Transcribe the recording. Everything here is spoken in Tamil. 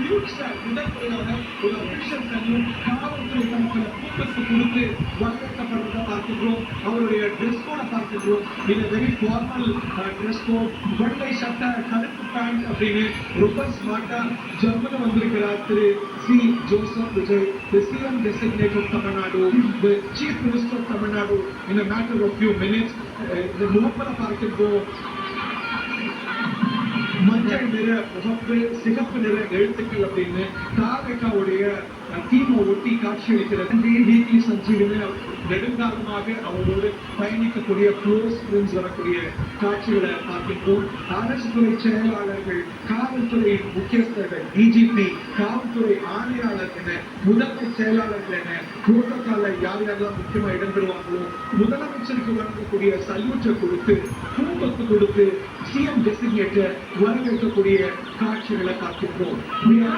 முதன்முறையாக ஒரு அபிஷியல் தனியும் காவல்துறை தரப்பில் கூட்டத்து கொடுத்து வரவேற்கப்படுறதை பார்க்கின்றோம். அவருடைய ட்ரெஸ் கோடை பார்க்கின்றோம். இது வெரி ஃபார்மல் ட்ரெஸ் கோட், வெள்ளை சட்டை, கருப்பு பேண்ட் அப்படின்னு ரொம்ப ஸ்மார்ட்டா ஜம்முன்னு வந்திருக்கிறார் திரு C. Joseph Vijay, the CM designate of Tamil Nadu, the Chief Minister of Tamil Nadu. In a matter of few minutes, the முகப்பட பார்க்கின்றோம். மஞ்சள் நிற முகப்பு, சிகப்பு நிற எழுத்துக்கள் அப்படின்னு தாவேகாவுடைய தீமை ஒட்டி காட்சியளிக்கிறது. வீக்லி சஞ்சீவின நெடுங்காலமாக அவரோடு பயணிக்கக்கூடிய க்ளோஸ் ஃப்ரெண்ட்ஸ் வரக்கூடிய காட்சிகளை பார்க்கின்றோம். அரசு துறை செயலாளர்கள், காவல்துறை முக்கியஸ்தர்கள், டிஜிபி, காவல்துறை ஆணையாளர் என முதன்மை செயலாளர்கள் என புரோட்டோகால யார் யாரெல்லாம் முக்கியமா இடம்பெறுவாங்களோ முதலமைச்சருக்கு வழங்கக்கூடிய சல்யூட்டை கொடுத்து பூங்கொத்து கொடுத்து சிஎம் டெசிக்னேட்டை வரவேற்கக்கூடிய காட்சிகளை பார்க்கின்றோம். கொஞ்சம்